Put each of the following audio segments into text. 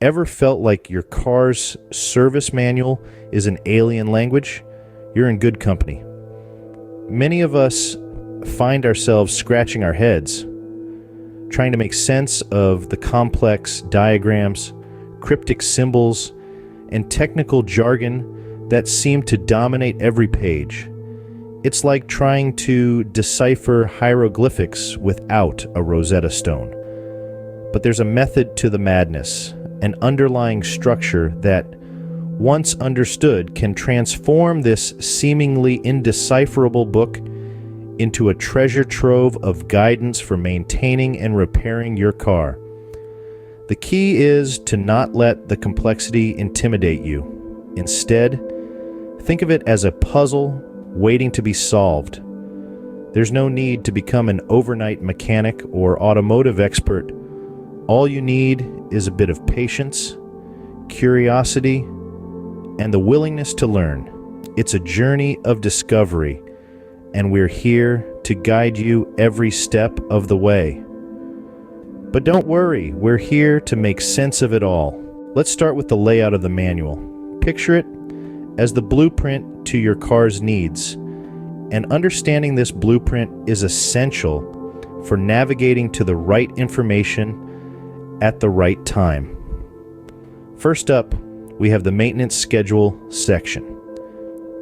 Ever felt like your car's service manual is an alien language? You're in good company. Many of us find ourselves scratching our heads, trying to make sense of the complex diagrams, cryptic symbols, and technical jargon that seem to dominate every page. It's like trying to decipher hieroglyphics without a Rosetta Stone. But there's a method to the madness, an underlying structure that, once understood, can transform this seemingly indecipherable book into a treasure trove of guidance for maintaining and repairing your car. The key is to not let the complexity intimidate you. Instead, think of it as a puzzle waiting to be solved. There's no need to become an overnight mechanic or automotive expert. All you need is a bit of patience, curiosity, and the willingness to learn. It's a journey of discovery, and we're here to guide you every step of the way. But don't worry, we're here to make sense of it all. Let's start with the layout of the manual. Picture it as the blueprint to your car's needs, and understanding this blueprint is essential for navigating to the right information at the right time. First up, we have the maintenance schedule section.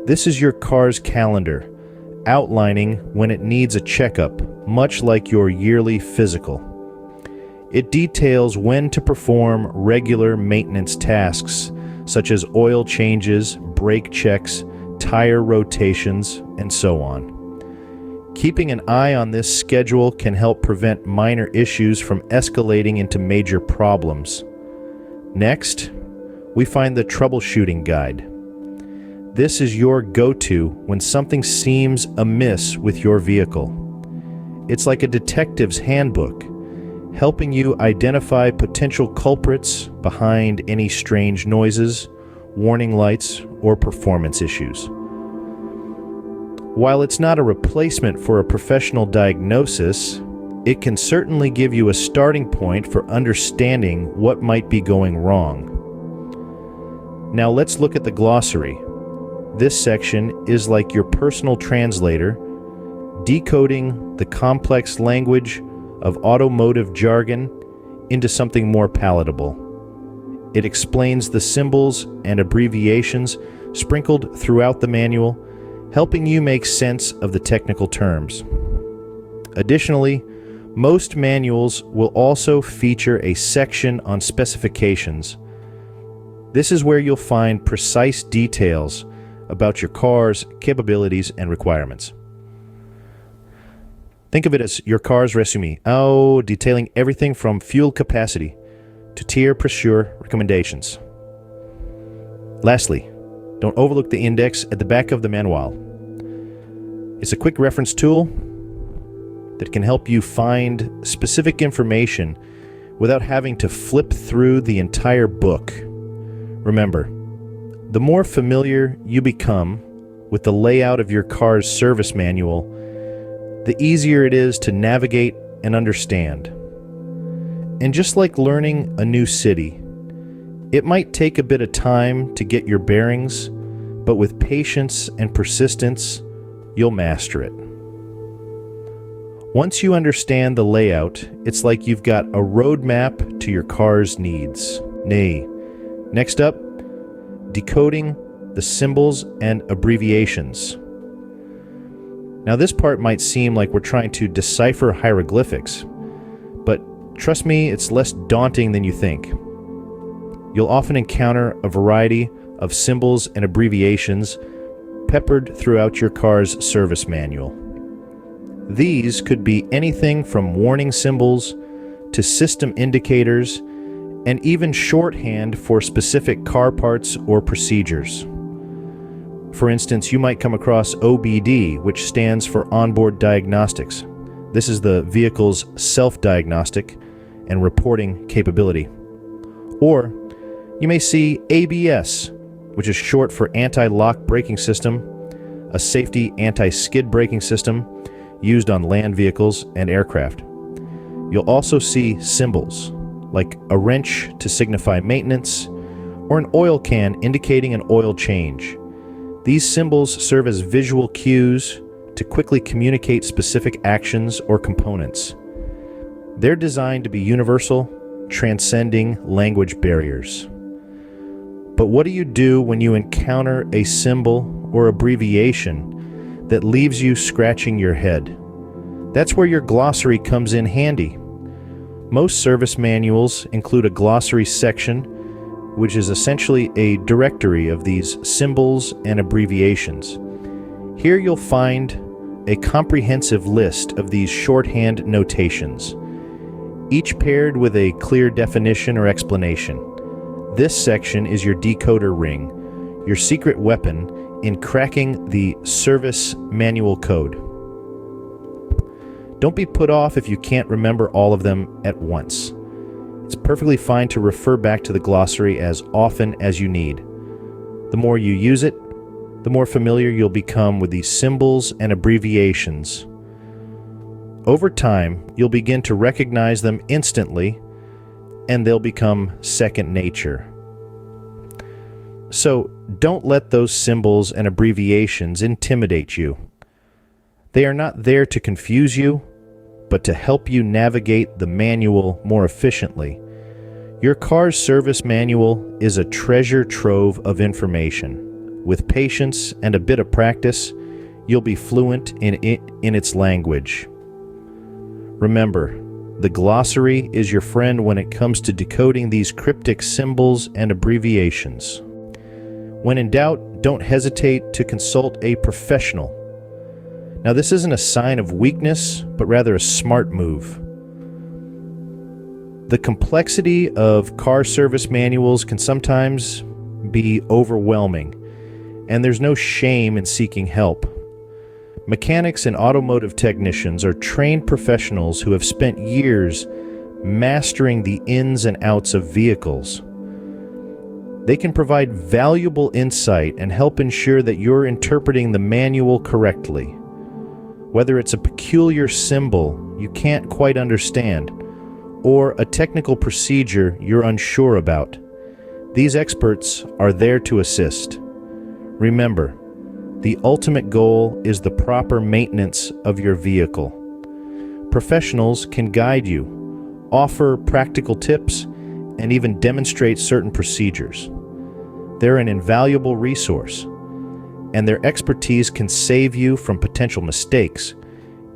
This is your car's calendar, outlining when it needs a checkup, much like your yearly physical. It details when to perform regular maintenance tasks, such as oil changes, brake checks, tire rotations, and so on. Keeping an eye on this schedule can help prevent minor issues from escalating into major problems. Next, we find the troubleshooting guide. This is your go-to when something seems amiss with your vehicle. It's like a detective's handbook, helping you identify potential culprits behind any strange noises, warning lights, or performance issues. While it's not a replacement for a professional diagnosis, it can certainly give you a starting point for understanding what might be going wrong. Now let's look at the glossary. This section is like your personal translator, decoding the complex language of automotive jargon into something more palatable. It explains the symbols and abbreviations sprinkled throughout the manual, helping you make sense of the technical terms. Additionally, most manuals will also feature a section on specifications. This is where you'll find precise details about your car's capabilities and requirements. Think of it as your car's resume, detailing everything from fuel capacity to tire pressure recommendations. Lastly, don't overlook the index at the back of the manual. It's a quick reference tool that can help you find specific information without having to flip through the entire book. Remember, the more familiar you become with the layout of your car's service manual, the easier it is to navigate and understand. And just like learning a new city, it might take a bit of time to get your bearings, but with patience and persistence, you'll master it. Once you understand the layout, it's like you've got a roadmap to your car's needs. Next up, decoding the symbols and abbreviations. Now this part might seem like we're trying to decipher hieroglyphics, but trust me, it's less daunting than you think. You'll often encounter a variety of symbols and abbreviations peppered throughout your car's service manual. These could be anything from warning symbols to system indicators and even shorthand for specific car parts or procedures. For instance, you might come across OBD, which stands for Onboard Diagnostics. This is the vehicle's self-diagnostic and reporting capability. Or you may see ABS, which is short for Anti-Lock Braking System, a safety anti-skid braking system used on land vehicles and aircraft. You'll also see symbols, like a wrench to signify maintenance, or an oil can indicating an oil change. These symbols serve as visual cues to quickly communicate specific actions or components. They're designed to be universal, transcending language barriers. But what do you do when you encounter a symbol or abbreviation that leaves you scratching your head? That's where your glossary comes in handy. Most service manuals include a glossary section, which is essentially a directory of these symbols and abbreviations. Here you'll find a comprehensive list of these shorthand notations, each paired with a clear definition or explanation. This section is your decoder ring, your secret weapon in cracking the service manual code. Don't be put off if you can't remember all of them at once. It's perfectly fine to refer back to the glossary as often as you need. The more you use it, the more familiar you'll become with these symbols and abbreviations. Over time, you'll begin to recognize them instantly, and they'll become second nature. So, don't let those symbols and abbreviations intimidate you. They are not there to confuse you, but to help you navigate the manual more efficiently. Your car's service manual is a treasure trove of information. With patience and a bit of practice, you'll be fluent in its language. Remember, the glossary is your friend when it comes to decoding these cryptic symbols and abbreviations. When in doubt, don't hesitate to consult a professional. Now, this isn't a sign of weakness, but rather a smart move. The complexity of car service manuals can sometimes be overwhelming, and there's no shame in seeking help. Mechanics and automotive technicians are trained professionals who have spent years mastering the ins and outs of vehicles. They can provide valuable insight and help ensure that you're interpreting the manual correctly. Whether it's a peculiar symbol you can't quite understand, or a technical procedure you're unsure about, these experts are there to assist. Remember, the ultimate goal is the proper maintenance of your vehicle. Professionals can guide you, offer practical tips, and even demonstrate certain procedures. They're an invaluable resource, and their expertise can save you from potential mistakes,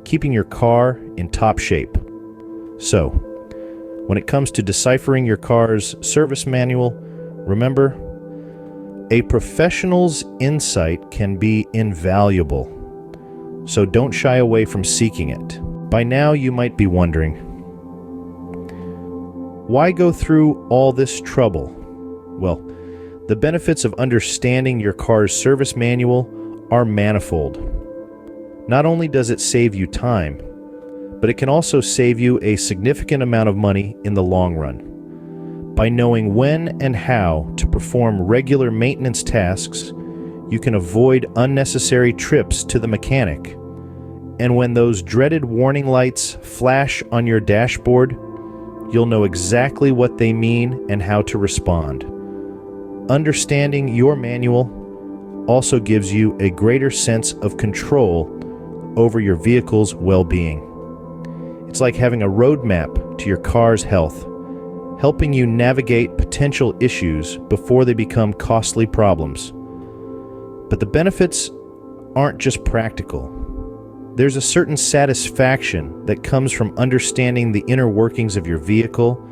keeping your car in top shape. So, when it comes to deciphering your car's service manual, remember, a professional's insight can be invaluable, so don't shy away from seeking it. By now, you might be wondering, why go through all this trouble? Well, the benefits of understanding your car's service manual are manifold. Not only does it save you time, but it can also save you a significant amount of money in the long run. By knowing when and how to perform regular maintenance tasks, you can avoid unnecessary trips to the mechanic. And when those dreaded warning lights flash on your dashboard, you'll know exactly what they mean and how to respond. Understanding your manual also gives you a greater sense of control over your vehicle's well-being. It's like having a roadmap to your car's health, helping you navigate potential issues before they become costly problems. But the benefits aren't just practical. There's a certain satisfaction that comes from understanding the inner workings of your vehicle,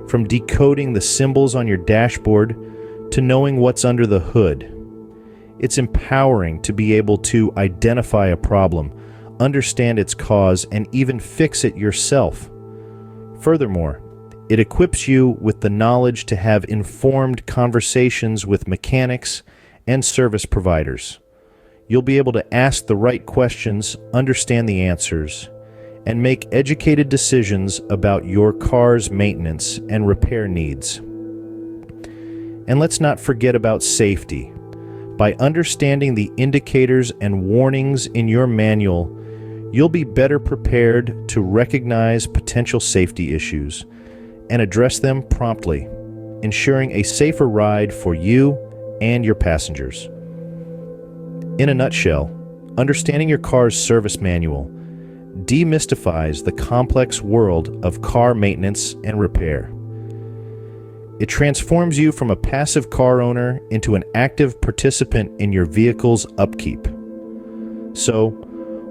from decoding the symbols on your dashboard to knowing what's under the hood. It's empowering to be able to identify a problem, understand its cause, and even fix it yourself. Furthermore, it equips you with the knowledge to have informed conversations with mechanics and service providers. You'll be able to ask the right questions, understand the answers, and make educated decisions about your car's maintenance and repair needs. And let's not forget about safety. By understanding the indicators and warnings in your manual, you'll be better prepared to recognize potential safety issues and address them promptly, ensuring a safer ride for you and your passengers. In a nutshell, understanding your car's service manual demystifies the complex world of car maintenance and repair. It transforms you from a passive car owner into an active participant in your vehicle's upkeep. So,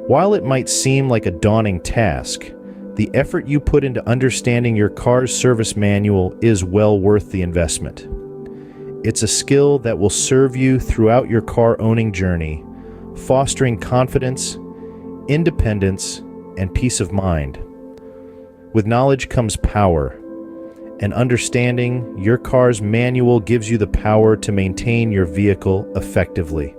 while it might seem like a daunting task, the effort you put into understanding your car's service manual is well worth the investment. It's a skill that will serve you throughout your car owning journey, fostering confidence, independence, and peace of mind. With knowledge comes power, and understanding your car's manual gives you the power to maintain your vehicle effectively.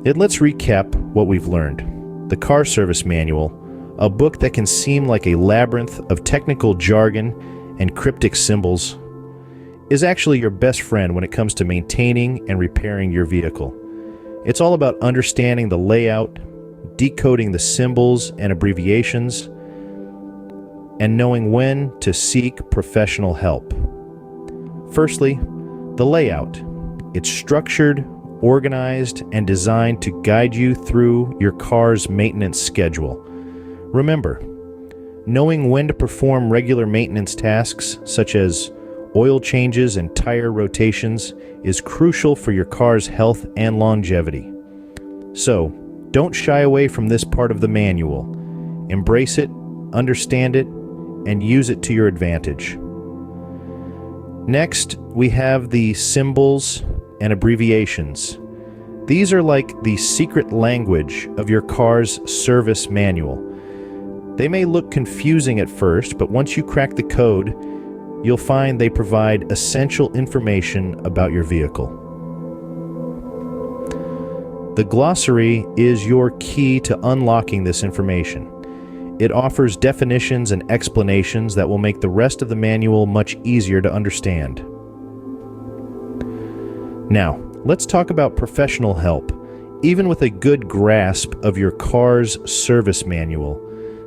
And let's recap what we've learned. The Car Service Manual, a book that can seem like a labyrinth of technical jargon and cryptic symbols, is actually your best friend when it comes to maintaining and repairing your vehicle. It's all about understanding the layout, decoding the symbols and abbreviations, and knowing when to seek professional help. Firstly, the layout. It's structured, organized, and designed to guide you through your car's maintenance schedule. Remember, knowing when to perform regular maintenance tasks such as oil changes and tire rotations is crucial for your car's health and longevity. So, don't shy away from this part of the manual. Embrace it, understand it, and use it to your advantage. Next, we have the symbols and abbreviations. These are like the secret language of your car's service manual. They may look confusing at first, but once you crack the code, you'll find they provide essential information about your vehicle. The glossary is your key to unlocking this information. It offers definitions and explanations that will make the rest of the manual much easier to understand. Now, let's talk about professional help. Even with a good grasp of your car's service manual,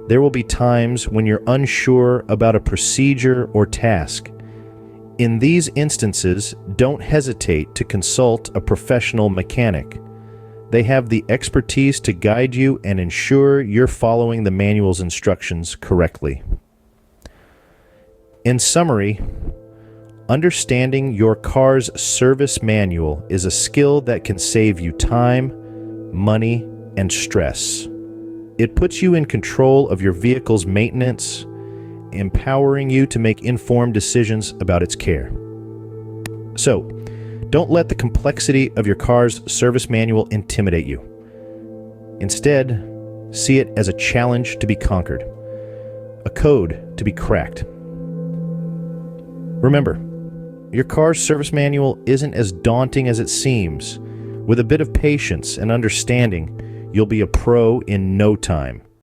there will be times when you're unsure about a procedure or task. In these instances, don't hesitate to consult a professional mechanic. They have the expertise to guide you and ensure you're following the manual's instructions correctly. In summary, understanding your car's service manual is a skill that can save you time, money, and stress. It puts you in control of your vehicle's maintenance, empowering you to make informed decisions about its care. So, don't let the complexity of your car's service manual intimidate you. Instead, see it as a challenge to be conquered, a code to be cracked. Remember, your car's service manual isn't as daunting as it seems. With a bit of patience and understanding, you'll be a pro in no time.